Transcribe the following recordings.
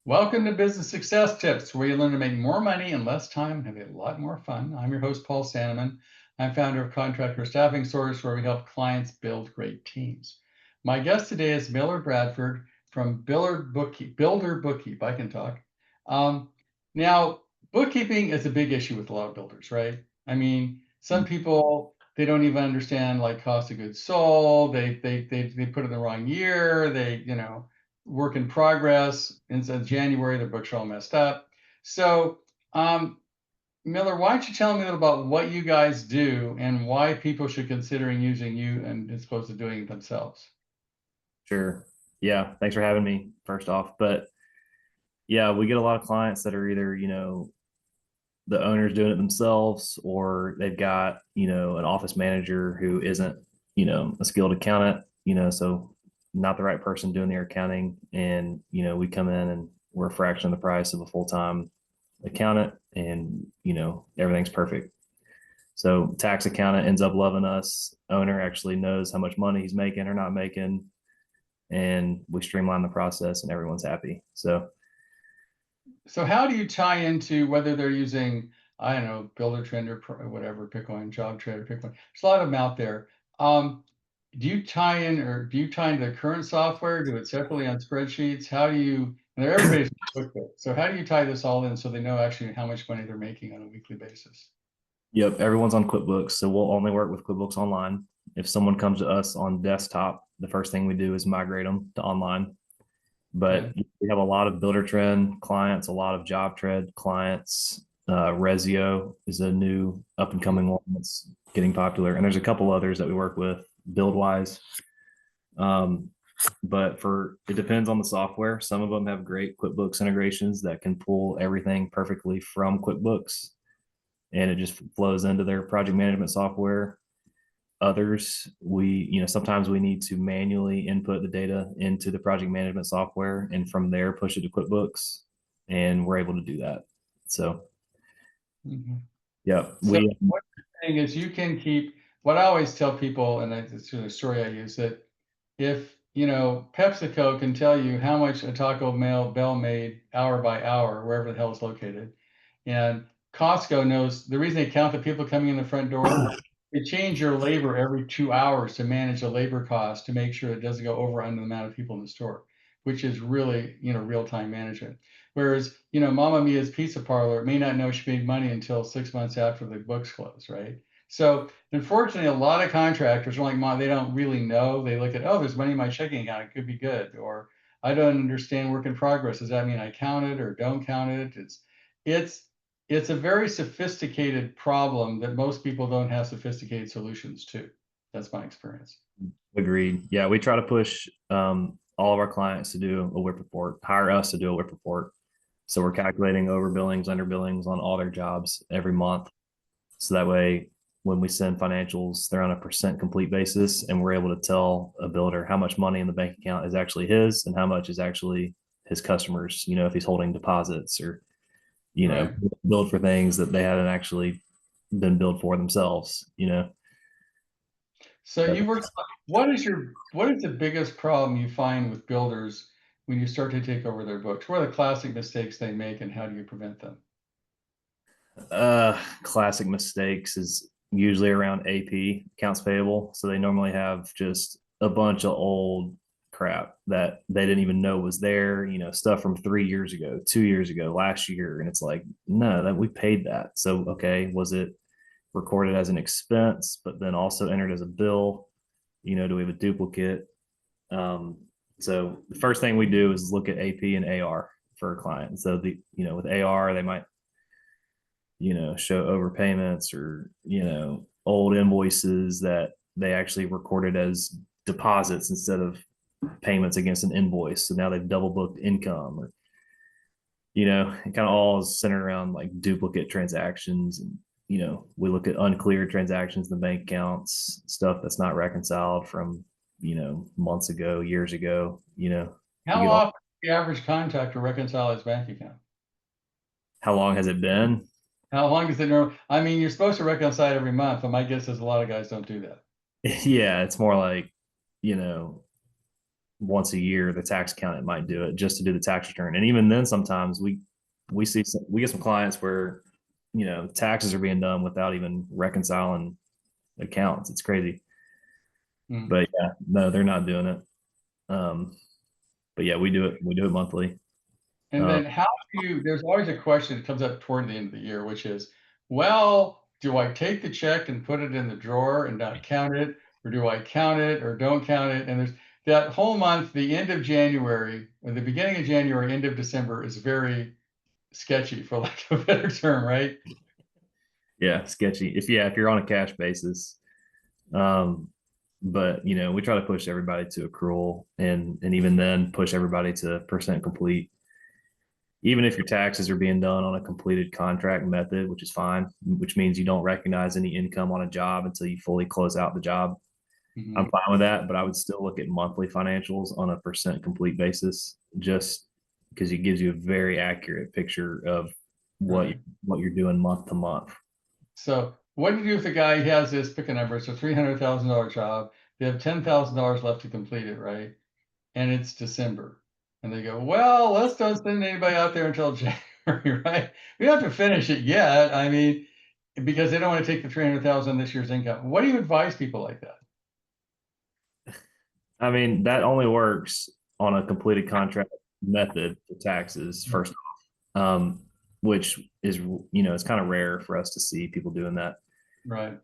Welcome to Business Success Tips, where you learn to make more money in less time and have a lot more fun. I'm your host, Paul Sanneman. I'm founder of Contractor Staffing Source, where we help clients build great teams. My guest today is Miller Bradford from Builder Bookkeep. I can talk. Now, bookkeeping is a big issue with a lot of builders, right? I mean, some people, they don't even understand like cost of goods sold. They put it in the wrong year. Work in progress. In January, their books are all messed up. So, Miller, why don't you tell me a little about what you guys do and why people should consider using you and as opposed to doing it themselves? Sure. Yeah. Thanks for having me, first off. But yeah, we get a lot of clients that are either, the owner's doing it themselves, or they've got, an office manager who isn't, a skilled accountant, so not the right person doing their accounting. And, we come in and we're a fraction of the price of a full-time accountant, and, everything's perfect. So tax accountant ends up loving us. Owner actually knows how much money he's making or not making, and we streamline the process and everyone's happy. So how do you tie into whether they're using, I don't know, Builder Trend or whatever, pick one, Job Trend or pick one. There's a lot of them out there. Do you tie into the current software? Do it separately on spreadsheets? How do you, and everybody's QuickBooks. So how do you tie this all in so they know actually how much money they're making on a weekly basis? Yep, everyone's on QuickBooks, so we'll only work with QuickBooks Online. If someone comes to us on desktop, the first thing we do is migrate them to online. But Okay. we have a lot of Builder Trend clients, a lot of Job Trend clients. Rezio is a new up and coming one that's getting popular, and there's a couple others that we work with BuildWise. But it depends on the software. Some of them have great QuickBooks integrations that can pull everything perfectly from QuickBooks, and it just flows into their project management software. Others, sometimes we need to manually input the data into the project management software and from there push it to QuickBooks, and we're able to do that. So, yeah, So what you're saying is you can keep, what I always tell people, and it's a story I use, that if, PepsiCo can tell you how much a Taco Bell made hour by hour, wherever the hell it's located, and Costco knows the reason they count the people coming in the front door, they change your labor every 2 hours to manage the labor cost to make sure it doesn't go over under the amount of people in the store, which is really, real-time management. Whereas, Mama Mia's Pizza Parlor may not know she made money until 6 months after the books close, right? So unfortunately, a lot of contractors are like, Mom, they don't really know. They look at, oh, there's money in my checking account. It could be good. Or I don't understand work in progress. Does that mean I count it or don't count it? It's a very sophisticated problem that most people don't have sophisticated solutions to. That's my experience. agreed. Yeah, we try to push all of our clients to do a WIP report, hire us to do a WIP report. So we're calculating over billings, under billings on all their jobs every month. So that way, when we send financials, they're on a percent complete basis, and we're able to tell a builder how much money in the bank account is actually his and how much is actually his customers. If he's holding deposits or, Right. billed for things that they haven't actually been billed for themselves. So what is the biggest problem you find with builders when you start to take over their books? What are the classic mistakes they make and how do you prevent them? Classic mistakes is usually around AP, accounts payable. So they normally have just a bunch of old crap that they didn't even know was there, stuff from 3 years ago, 2 years ago, last year. And it's like, no, that we paid that. So, okay, was it recorded as an expense, but then also entered as a bill? Do we have a duplicate? So the first thing we do is look at AP and AR for a client. So with AR, they might show overpayments or old invoices that they actually recorded as deposits instead of payments against an invoice. So now they've double booked income, or it kind of all is centered around like duplicate transactions. And we look at unclear transactions in the bank accounts, stuff that's not reconciled from months ago, years ago. We How get all. often does the average contractor reconcile his bank account? How long has it been? How long does it normally? I mean, you're supposed to reconcile every month, but my guess is a lot of guys don't do that. Yeah, it's more like, you know once a year, the tax accountant might do it just to do the tax return. And even then, sometimes we get some clients where, taxes are being done without even reconciling accounts. It's crazy. Hmm. But yeah, no, they're not doing it. Um, but yeah, we do it. We do it monthly. And Um, then how do you, there's always a question that comes up toward the end of the year, which is, well, do I take the check and put it in the drawer and not count it? Or do I count it or don't count it? And there's that whole month, the end of January, or the beginning of January, end of December is very sketchy, for lack of a better term, right? yeah, sketchy. If you're on a cash basis, um, but we try to push everybody to accrual, and even then push everybody to percent complete. Even if your taxes are being done on a completed contract method, which is fine, which means you don't recognize any income on a job until you fully close out the job. I'm Mhm. fine with that, but I would still look at monthly financials on a percent complete basis, just because it gives you a very accurate picture of what Right. what you're doing month to month. So what do you do if the guy has this, pick a number, it's a $300,000 job. They have $10,000 left to complete it, right? And it's December. And they go, well, let's don't send anybody out there until January, right? We don't have to finish it yet. I mean, because they don't want to take the 300,000 this year's income. What do you advise people like that? I mean, that only works on a completed contract method for taxes, first off, which is, it's kind of rare for us to see people doing that. Right.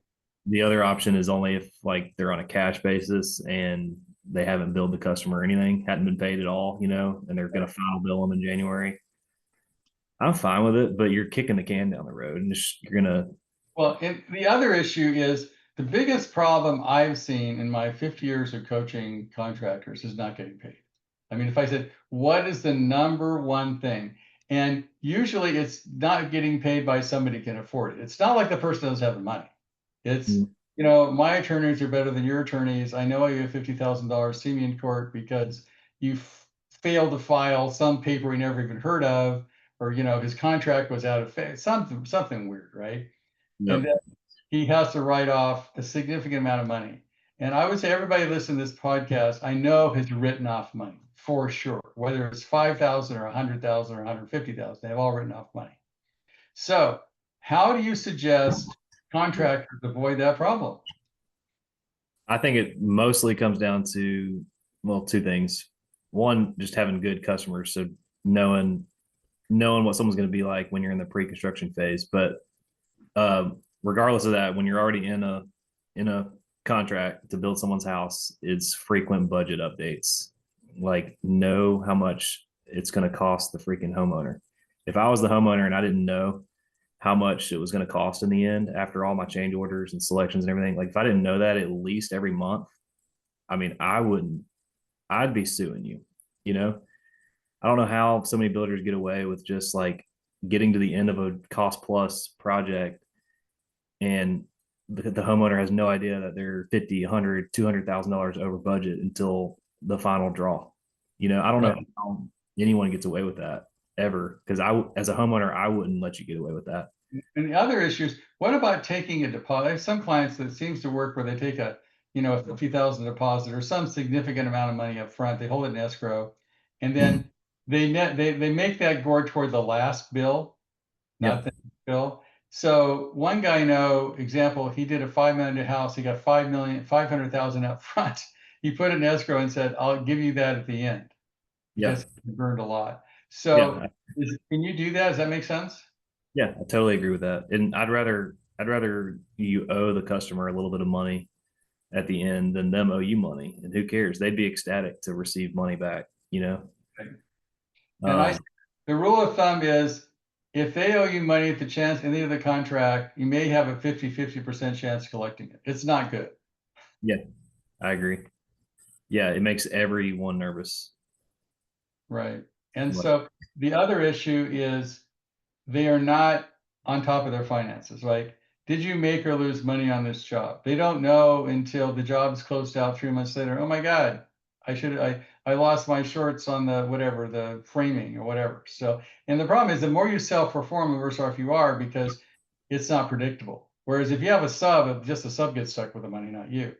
The other option is only if like they're on a cash basis and they haven't billed the customer or anything, hadn't been paid at all, and they're going to file bill them in January. I'm fine with it, but you're kicking the can down the road, and you're gonna. Well, and the other issue is the biggest problem I've seen in my 50 years of coaching contractors is not getting paid. I mean, if I said, what is the number one thing? And usually it's not getting paid by somebody who can afford it. It's not like the person doesn't have the money. It's, my attorneys are better than your attorneys. I know you have $50,000, see me in court because you failed to file some paper we never even heard of, or, his contract was out of phase, something weird, right? And Yep. then he has to write off a significant amount of money. And I would say everybody listening to this podcast, I know has written off money for sure, whether it's 5,000 or 100,000 or 150,000, they've all written off money. So how do you suggest contractors avoid that problem? I think it mostly comes down to, well, two things. One, just having good customers, so knowing what someone's going to be like when you're in the pre-construction phase. But regardless of that, when you're already in a contract to build someone's house, it's frequent budget updates. Like, know how much it's going to cost the freaking homeowner. If I was the homeowner and I didn't know how much it was going to cost in the end after all my change orders and selections and everything, like if I didn't know that at least every month, I mean, I'd be suing you. You know, I don't know how so many builders get away with just like getting to the end of a cost plus project, and the homeowner has no idea that they're 50, 100, $200,000 over budget until the final draw. I don't know Right. how anyone gets away with that ever, because as a homeowner, I wouldn't let you get away with that. And the other issues, what about taking a deposit? I have some clients that seems to work where they take a 50,000 deposit or some significant amount of money up front. They hold it in escrow, and then they make that go toward the last bill, not Yeah. the bill. So one guy I know, example, he did a $5 million house. He got 500,000 up front. He put it in escrow and said, "I'll give you that at the end," Yeah. because he burned a lot. Yeah. So can you do that? Does that make sense? Yeah. I totally agree with that. And I'd rather you owe the customer a little bit of money at the end than them owe you money. And who cares? They'd be ecstatic to receive money back. And Um, the rule of thumb is if they owe you money at the chance, in the end of the contract, you may have a 50% chance of collecting it. It's not good. yeah, I agree. Yeah, it makes everyone nervous. Right. And Like, so the other issue is they are not on top of their finances. Like, did you make or lose money on this job? They don't know until the job is closed out 3 months later. Oh my God, I lost my shorts on the whatever, the framing or whatever. So, and the problem is the more you self-perform, the worse off you are because it's not predictable. Whereas if you have a sub, just the sub gets stuck with the money, not you.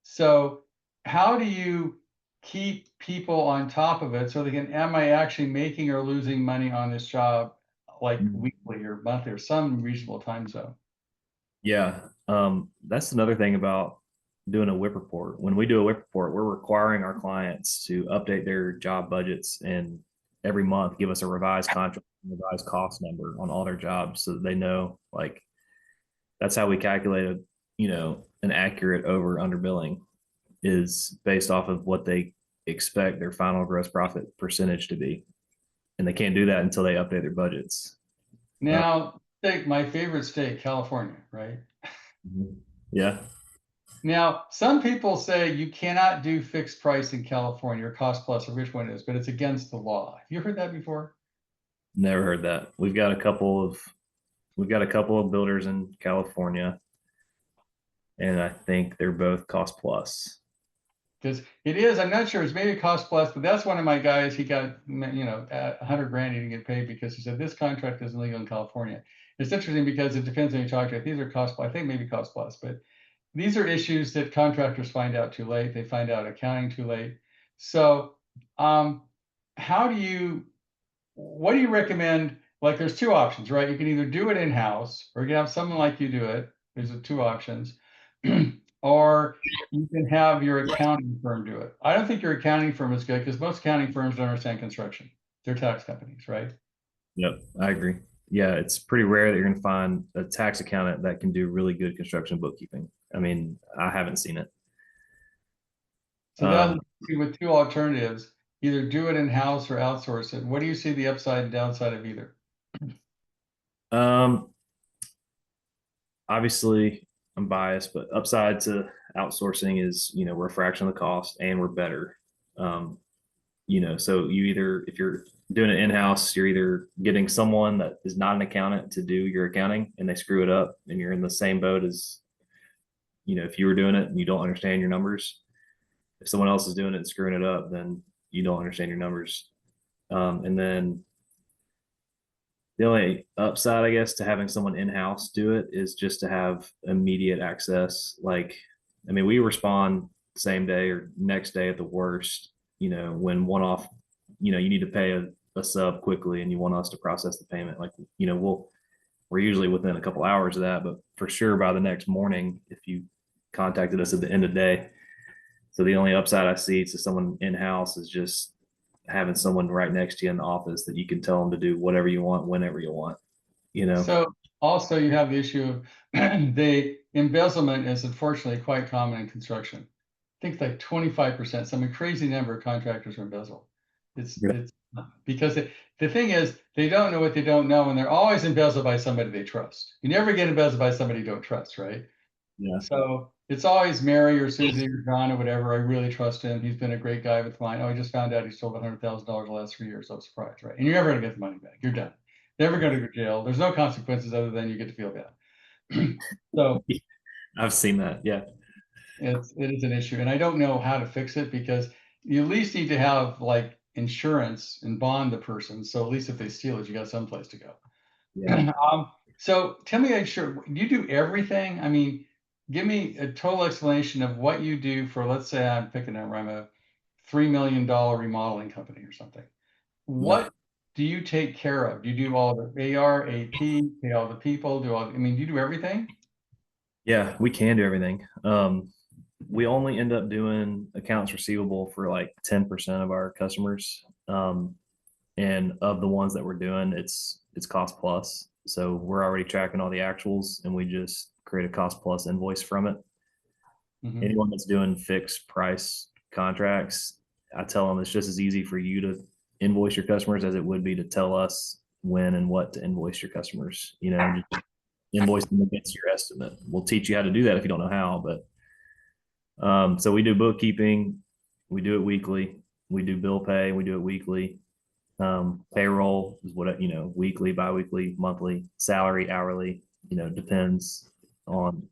So how do you keep people on top of it so they can, am I actually making or losing money on this job, like weekly or monthly or some reasonable time zone? Yeah. That's another thing about doing a WIP report. When we do a WIP report, we're requiring our clients to update their job budgets and every month give us a revised contract, revised cost number on all their jobs so that they know, like, that's how we calculate a, an accurate over under billing is based off of what they expect their final gross profit percentage to be. And they can't do that until they update their budgets. Now, take my favorite state, California, right? Yeah. Now, some people say you cannot do fixed price in California or cost plus or which one it is, but it's against the law. Have you heard that before? Never heard that. We've got a couple of builders in California, and I think they're both cost plus. Because it is, I'm not sure, it's maybe cost plus, but that's one of my guys. He got, at 100 grand, he didn't get paid because he said this contract isn't legal in California. It's interesting because it depends on who you talk to. These are cost, I think maybe cost plus, but these are issues that contractors find out too late. They find out accounting too late. So, how do you, what do you recommend? Like, there's two options, right? You can either do it in-house or you can have someone like you do it. There's the two options. Or you can have your accounting firm do it. I don't think your accounting firm is good because most accounting firms don't understand construction. They're tax companies, right? Yep, I agree. Yeah, it's pretty rare that you're going to find a tax accountant that can do really good construction bookkeeping. I mean, I haven't seen it. So that with two alternatives, either do it in-house or outsource it. What do you see the upside and downside of either? Um, Obviously, I'm biased, but upside to outsourcing is, we're a fraction of the cost and we're better. Um, so if you're doing it in-house, you're either getting someone that is not an accountant to do your accounting and they screw it up and you're in the same boat as, if you were doing it and you don't understand your numbers. If someone else is doing it and screwing it up, then you don't understand your numbers. And then the only upside, I guess, to having someone in-house do it is just to have immediate access. Like, I mean, we respond same day or next day at the worst, when one off, you need to pay a sub quickly and you want us to process the payment. Like, we're usually within a couple hours of that, but for sure by the next morning, if you contacted us at the end of the day. So the only upside I see to someone in-house is just having someone right next to you in the office that you can tell them to do whatever you want, whenever you want, So also you have the issue of the embezzlement is unfortunately quite common in construction. I think like 25%, some crazy number of contractors are embezzled. It's because the thing is they don't know what they don't know, and they're always embezzled by somebody they trust. You never get embezzled by somebody you don't trust, right? Yeah. So it's always Mary or Susie or John or whatever. I really trust him. He's been a great guy with mine. Oh, I just found out he stole $100,000 the last 3 years. I'm surprised, right? And you're never going to get the money back. You're done. Never going to go to jail. There's no consequences other than you get to feel bad. So I've seen that. Yeah. it is an issue, and I don't know how to fix it because you at least need to have like insurance and bond the person. So at least if they steal it, you got someplace to go. Yeah. So tell me, sure, you do everything? I mean, give me a total explanation of what you do for, let's say I'm picking up, I'm a $3 million remodeling company or something. Yeah. What do you take care of? Do you do all the AR, AP, pay all the people, I mean, do you do everything? Yeah. We can do everything. We only end up doing accounts receivable for like 10% of our customers. And of the ones that we're doing, it's cost plus. So we're already tracking all the actuals and we just create a cost plus invoice from it. Mhm. Anyone that's doing fixed price contracts, I tell them it's just as easy for you to invoice your customers as it would be to tell us when and what to invoice your customers. Just invoice them against your estimate. We'll teach you how to do that if you don't know how. But so we do bookkeeping, we do it weekly. We do bill pay, we do it weekly. Payroll is what, weekly, biweekly, monthly, salary, hourly, depends on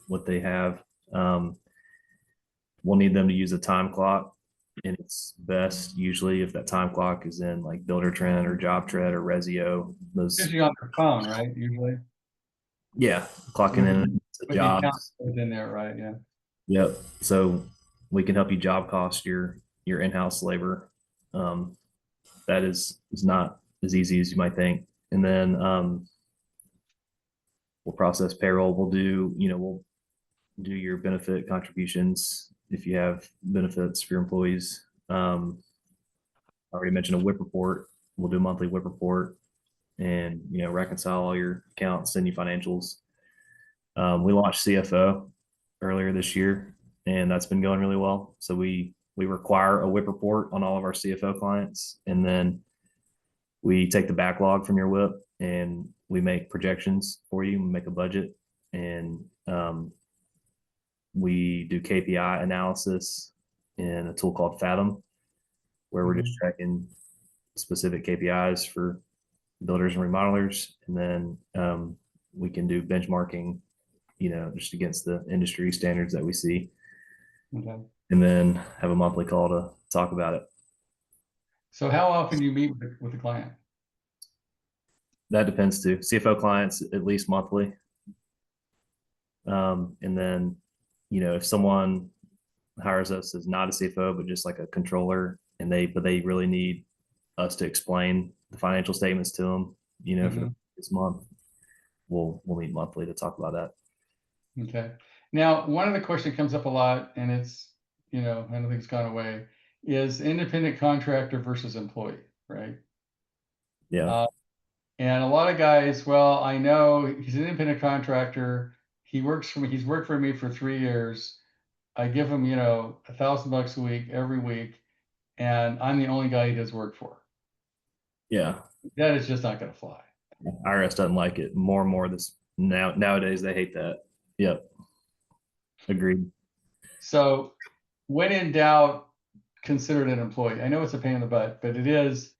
what they have. We'll need them to use a time clock, and it's best usually if that time clock is in like Builder Trend or Job Trend or Resio. Those, Usually on their phone, right? Usually yeah, clocking in the the account jobs. is in there, right? Yeah. Yep. So we can help you job cost your your in-house labor. That is not as easy as you might think. And then we'll process payroll. We'll do your benefit contributions if you have benefits for your employees. I already mentioned a WIP report. We'll do a monthly WIP report and, reconcile all your accounts, send you financials. We launched CFO earlier this year, and that's been going really well. So we require a WIP report on all of our CFO clients, and then we take the backlog from your WIP and we make projections for you, make a budget, and we do KPI analysis in a tool called Fathom, where we're just tracking specific KPIs for builders and remodelers, and then we can do benchmarking, just against the industry standards that we see, Okay. and then have a monthly call to talk about it. So how often do you meet with the client? That depends too. CFO clients at least monthly. And then, if someone hires us as not a CFO, but just like a controller, and they really need us to explain the financial statements to them, for this month, we'll meet monthly to talk about that. Okay. Now, one of the questions that comes up a lot, and it's, I don't think it's gone away, is independent contractor versus employee, right? Yeah. And a lot of guys, well, I know he's an independent contractor. He works for me. He's worked for me for 3 years. I give him, $1,000 a week every week, and I'm the only guy he does work for. Yeah. That is just not going to fly. IRS doesn't like it. More and more nowadays they hate that. Yep. Agreed. So when in doubt, consider it an employee. I know it's a pain in the butt, but it is,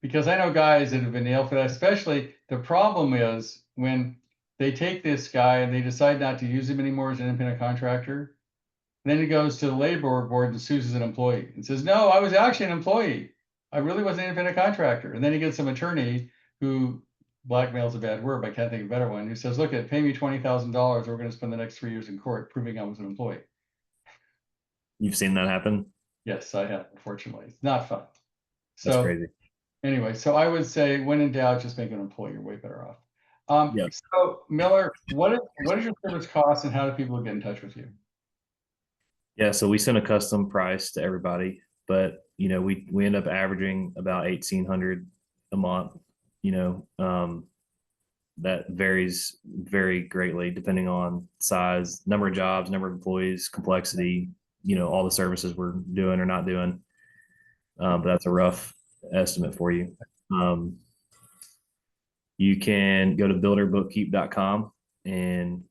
because I know guys that have been nailed for that. Especially the problem is when they take this guy and they decide not to use him anymore as an independent contractor. Then he goes to the labor board and sues as an employee and says, no, I was actually an employee. I really was an independent contractor. And then he gets some attorney who, blackmail's a bad word, but I can't think of a better one, who says, look, pay me $20,000. We're going to spend the next 3 years in court proving I was an employee. You've seen that happen? Yes, I have, unfortunately. It's not fun. That's So crazy. anyway, so I would say when in doubt, just make an employee. You're way better off. Yep. So Miller, what is your service cost and how do people get in touch with you? Yeah, so we send a custom price to everybody, but we end up averaging about 1,800 a month. That varies very greatly depending on size, number of jobs, number of employees, complexity, all the services we're doing or not doing. But that's a rough estimate for you. You can go to builderbookkeep.com, and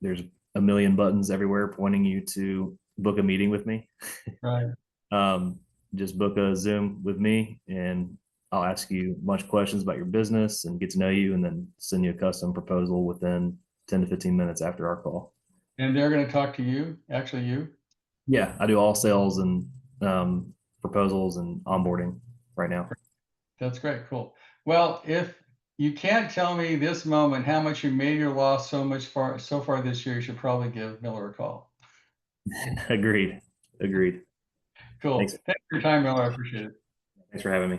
there's a million buttons everywhere pointing you to book a meeting with me. Right. Just book a Zoom with me, and I'll ask you a bunch of questions about your business and get to know you, and then send you a custom proposal within 10 to 15 minutes after our call. And they're going to talk to you, actually you? Yeah, I do all sales and proposals and onboarding right now. That's great. Cool. Well, if you can't tell me this moment how much you made your loss so far this year, you should probably give Miller a call. Agreed. Cool. Thanks for your time, Miller. I appreciate it. for having me.